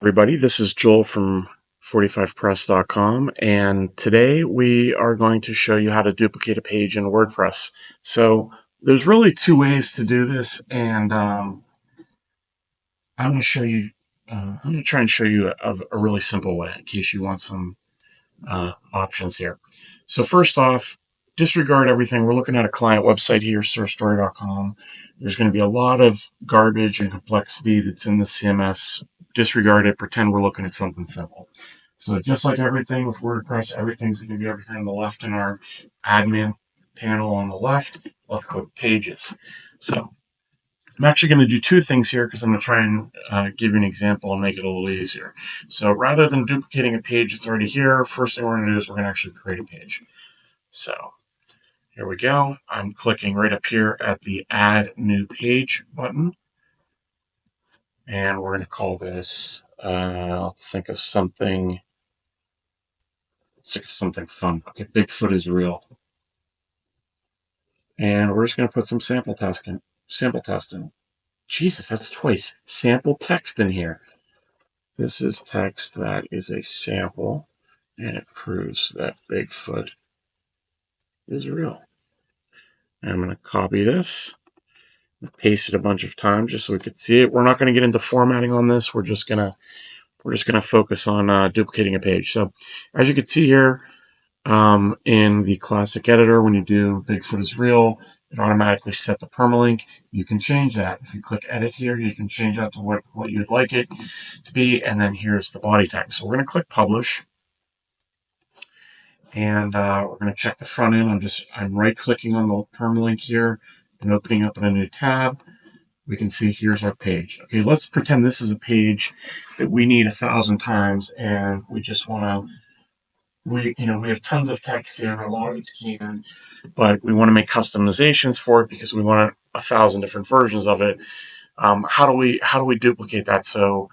Everybody, this is Joel from 45press.com, and today we are going to show you how to duplicate a page in WordPress. So there's really two ways to do this, and I'm going to show you. I'm going to try and show you a really simple way in case you want some options here. So first off, disregard everything. We're looking at a client website here, sourcestory.com. There's going to be a lot of garbage and complexity that's in the CMS. Disregard it. Pretend we're looking at something simple. So just like everything with WordPress, everything's going to be everything on the left in our admin panel on the left. Let's click pages. So I'm actually going to do two things here because I'm going to try and give you an example and make it a little easier. So rather than duplicating a page that's already here, first thing we're going to do is we're going to actually create a page. So here we go. I'm clicking right up here at the Add New Page button. And we're going to call this, let's think of something fun. Okay, Bigfoot is real. And we're just going to put some sample text in. Jesus, that's twice. Sample text in here. This is text that is a sample, and it proves that Bigfoot is real. I'm going to copy this, paste it a bunch of times just so we could see it. We're not going to get into formatting on this. We're just going to focus on duplicating a page. So as you can see here, in the classic editor, when you do Bigfoot is real, it automatically set the permalink. You can change that. If you click edit here, you can change that to what you'd like it to be. And then here's the body text. So we're going to click publish. And we're going to check the front end. I'm right clicking on the permalink here and opening up in a new tab. We can see here's our page. Okay, let's pretend this is a page that we need 1,000 times, and we just want to. We have tons of text here, a lot of it's canned, but we want to make customizations for it because we want 1,000 different versions of it. How do we duplicate that so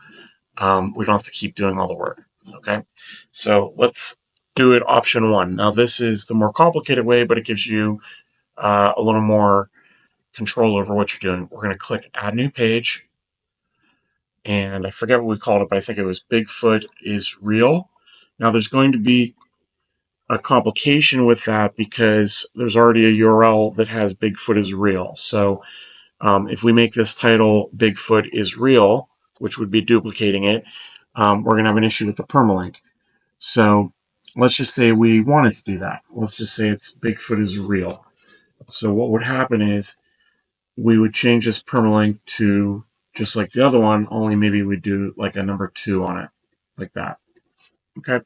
we don't have to keep doing all the work? Okay, so let's do it option one. Now this is the more complicated way, but it gives you a little more control over what you're doing. We're going to click add new page, and I forget what we called it, but I think it was Bigfoot is real. Now there's going to be a complication with that because there's already a URL that has Bigfoot is real. So if we make this title Bigfoot is real, which would be duplicating it, we're going to have an issue with the permalink. So let's just say we wanted to do that. Let's just say it's Bigfoot is real. So what would happen is we would change this permalink to just like the other one, only maybe we'd do like a number 2 on it, like that. Okay.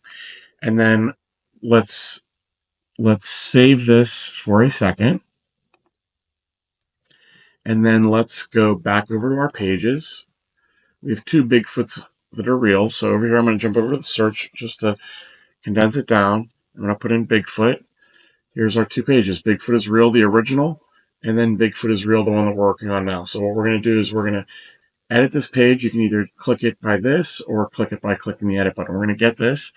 And then let's save this for a second. And then let's go back over to our pages. We have 2 Bigfoots that are real. So over here, I'm going to jump over to the search just to condense it down. I'm going to put in Bigfoot. Here's our 2 pages. Bigfoot is real, the original, and then Bigfoot is real, the one that we're working on now. So what we're going to do is we're going to edit this page. You can either click it by this or click it by clicking the edit button. We're going to get this.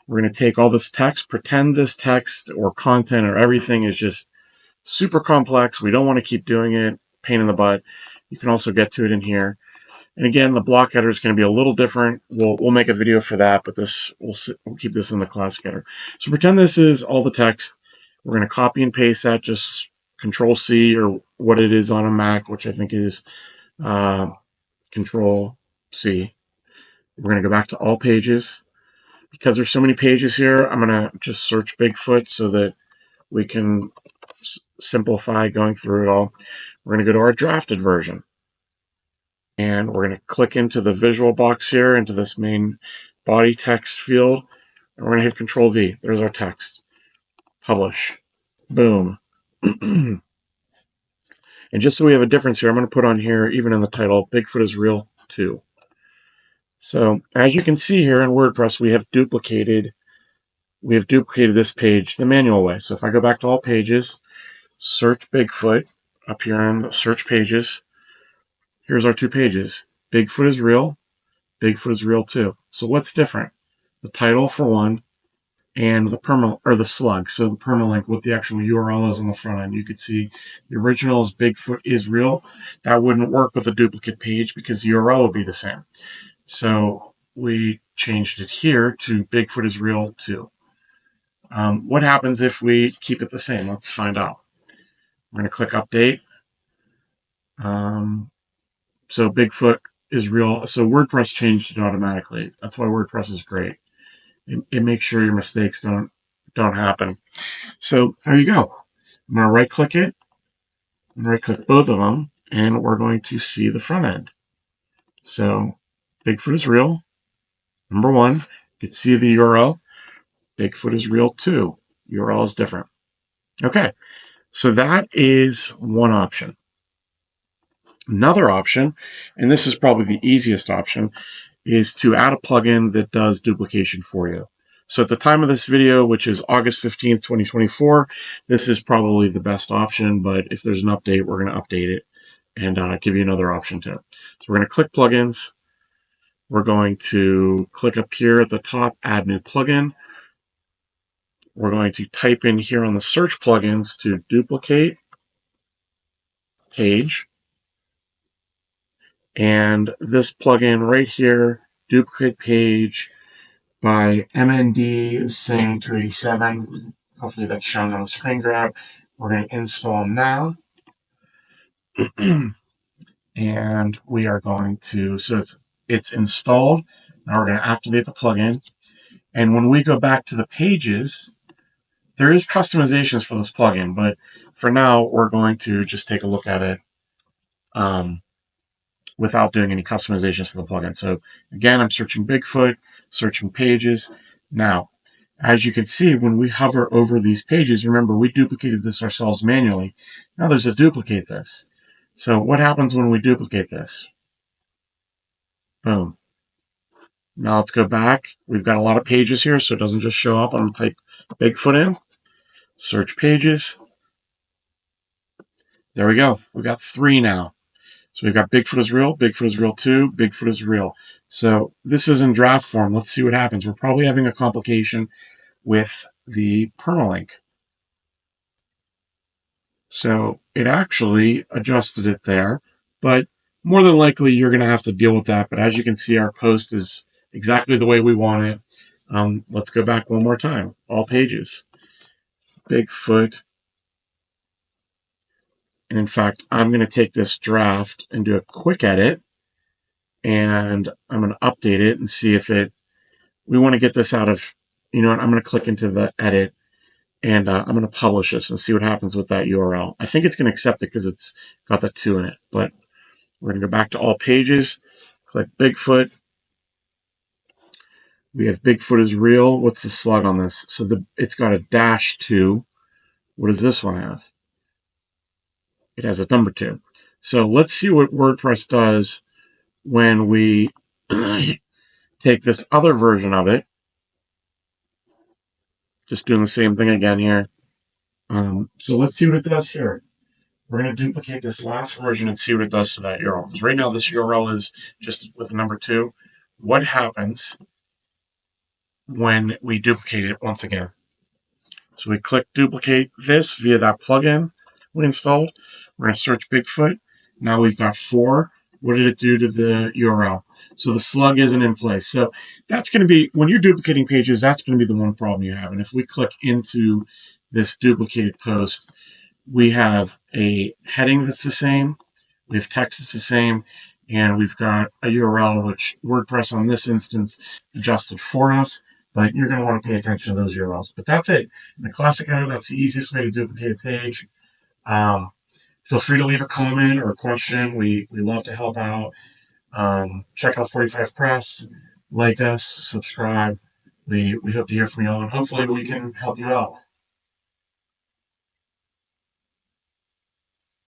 We're going to take all this text, pretend this text or content or everything is just super complex. We don't want to keep doing it. Pain in the butt. You can also get to it in here. And again, the block editor is going to be a little different. We'll make a video for that, but we'll keep this in the classic editor. So pretend this is all the text. We're going to copy and paste that, just Control C or what it is on a Mac, which I think is Control C. We're going to go back to all pages. Because there's so many pages here, I'm going to just search Bigfoot so that we can simplify going through it all. We're going to go to our drafted version. And we're going to click into the visual box here, into this main body text field. And we're going to hit Control V. There's our text. Publish. Boom. And just so we have a difference here, I'm going to put on here, even in the title, Bigfoot is real 2. So as you can see here in WordPress, we have duplicated this page the manual way. So if I go back to all pages, search Bigfoot up here in the search pages, here's our 2 pages. Bigfoot is real, Bigfoot is real 2. So what's different? The title for one, and the slug. So the permalink, what the actual URL is on the front end. You could see the original is Bigfoot is real. That wouldn't work with a duplicate page because the URL would be the same. So we changed it here to Bigfoot is real 2. What happens if we keep it the same? Let's find out. We're going to click update. So Bigfoot is real. So WordPress changed it automatically. That's why WordPress is great. It makes sure your mistakes don't happen. So there you go. I'm going to right click it. I'm going to right click both of them, and we're going to see the front end. So Bigfoot is real. Number 1, you can see the URL. Bigfoot is real 2. URL is different. Okay, so that is one option. Another option, and this is probably the easiest option, is to add a plugin that does duplication for you. So at the time of this video, which is August 15th, 2024, this is probably the best option, but if there's an update, we're going to update it and give you another option too. So we're going to click plugins. We're going to click up here at the top, add new plugin. We're going to type in here on the search plugins to duplicate page. And this plugin right here, duplicate page by MND Sing 287. Hopefully that's shown on the screen grab. We're going to install now. And we are going to, so it's installed. Now we're going to activate the plugin. And when we go back to the pages, there is customizations for this plugin, but for now, we're going to just take a look at it without doing any customizations to the plugin. So again, I'm searching Bigfoot, searching pages. Now, as you can see, when we hover over these pages, remember we duplicated this ourselves manually. Now there's a duplicate this. So what happens when we duplicate this? Boom. Now let's go back. We've got a lot of pages here, so it doesn't just show up. I'm going to type Bigfoot in, search pages. There we go. We've got 3 now. So we've got Bigfoot is real, Bigfoot is real 2, Bigfoot is real. So this is in draft form. Let's see what happens. We're probably having a complication with the permalink. So it actually adjusted it there, but more than likely you're going to have to deal with that. But as you can see, our post is exactly the way we want it. Let's go back one more time. All pages. Bigfoot. And in fact, I'm going to take this draft and do a quick edit. And I'm going to update it and see if we want to get this out of, I'm going to click into the edit and I'm going to publish this and see what happens with that URL. I think it's going to accept it because it's got the 2 in it, but we're going to go back to all pages, click Bigfoot. We have Bigfoot is real. What's the slug on this? So it's got a -2. What does this one have? It has a number 2. So let's see what WordPress does when we take this other version of it. Just doing the same thing again here. So let's see what it does here. We're going to duplicate this last version and see what it does to that URL. Because right now this URL is just with the number 2. What happens when we duplicate it once again? So we click duplicate this via that plugin we installed. We're going to search Bigfoot. Now we've got 4. What did it do to the URL? So the slug isn't in place. So that's going to be, when you're duplicating pages, that's going to be the one problem you have. And if we click into this duplicated post, we have a heading that's the same, we have text that's the same, and we've got a URL which WordPress on this instance adjusted for us, but you're going to want to pay attention to those URLs. But that's it. In the classic editor, that's the easiest way to duplicate a page. Feel free to leave a comment or a question. We love to help out. Check out 45 Press, like us, subscribe. We hope to hear from you all, and hopefully we can help you out.